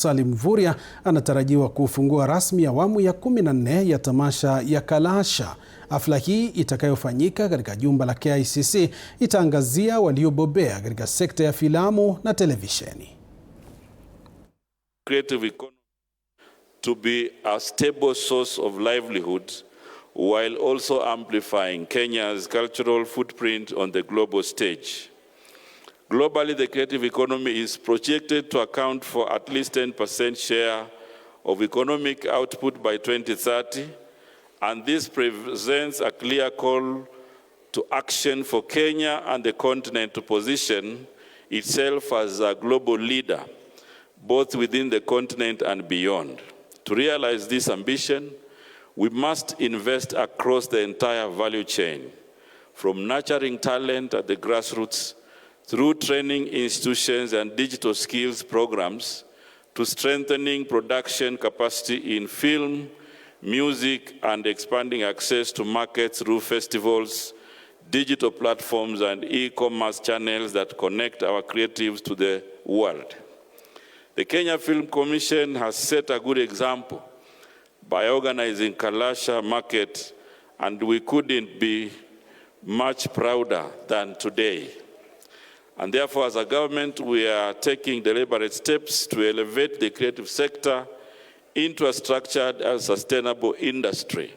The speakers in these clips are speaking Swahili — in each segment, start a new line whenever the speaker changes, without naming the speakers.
Salim Mvurya anatarajiwa kufungua rasmi awamu ya 14 ya tamasha ya Kalasha. Hafla hii itakayofanyika katika jumba la KICC itaangazia waliobobea katika sekta ya filamu na televisheni.
Creative economy to be a stable source of livelihood while also amplifying Kenya's cultural footprint on the global stage. Globally, the creative economy is projected to account for at least 10% share of economic output by 2030, and this presents a clear call to action for Kenya and the continent to position itself as a global leader, both within the continent and beyond. To realize this ambition, we must invest across the entire value chain, from nurturing talent at the grassroots through training institutions and digital skills programs, to strengthening production capacity in film, music, and expanding access to markets through festivals, digital platforms, and e-commerce channels that connect our creatives to the world. The Kenya Film Commission has set a good example by organizing Kalasha Market, and we couldn't be much prouder than today. And therefore, as a government, we are taking deliberate steps to elevate the creative sector into a structured and sustainable industry.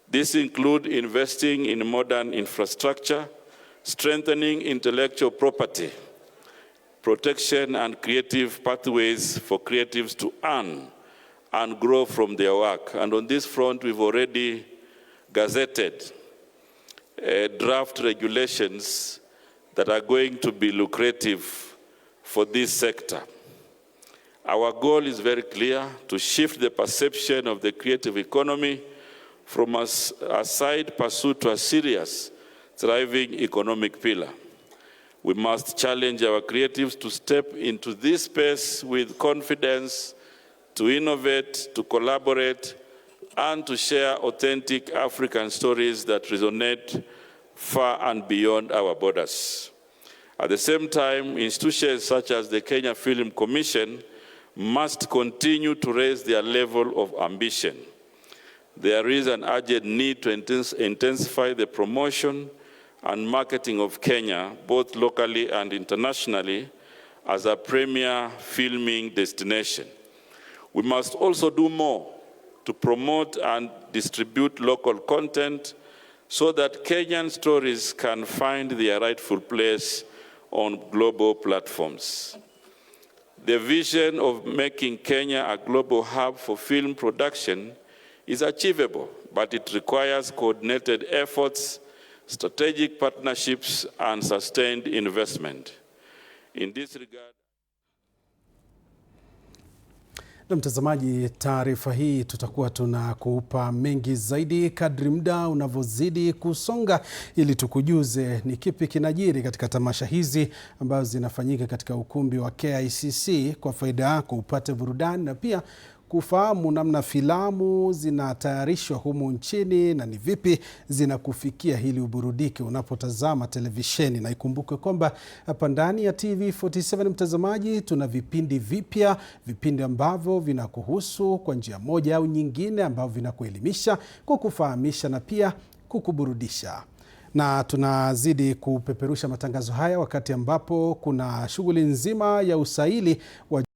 This includes investing in modern infrastructure, strengthening intellectual property, protection, and creative pathways for creatives to earn and grow from their work. And on this front, we've already gazetted draft regulations that are going to be lucrative for this sector. Our goal is very clear: to shift the perception of the creative economy from a side pursuit to a serious, thriving economic pillar. We must challenge our creatives to step into this space with confidence, to innovate, to collaborate, and to share authentic African stories that resonate far and beyond our borders. At the same time, institutions such as the Kenya Film Commission must continue to raise their level of ambition. There is an urgent need to intensify the promotion and marketing of Kenya, both locally and internationally, as a premier filming destination. We must also do more to promote and distribute local content so that Kenyan stories can find their rightful place on global platforms. The vision of making Kenya a global hub for film production is achievable, but it requires coordinated efforts, strategic partnerships, and sustained investment. In this regard,
na mtazamaji, taarifa hii tutakuwa tunakupa mengi zaidi kadri muda unavyozidi kusonga, ili tukujuze ni kipi kinajiri katika tamasha hizi ambazo zinafanyika katika ukumbi wa KICC kwa faida yako upate burudani na pia kufahamu namna filamu zinatayarishwa humu nchini na ni vipi zinakufikia ili uburudike unapotazama televisheni. Na ikumbuke kwamba hapa ndani ya TV47 mtazamaji, tuna vipindi vipya, vipindi ambavyo vinakuhusu kwa njia moja au nyingine, ambavyo vinakuelimisha, kukufahamisha na pia kukuburudisha. Na tunazidi kupeperusha matangazo haya wakati ambapo kuna shughuli nzima ya usaili wa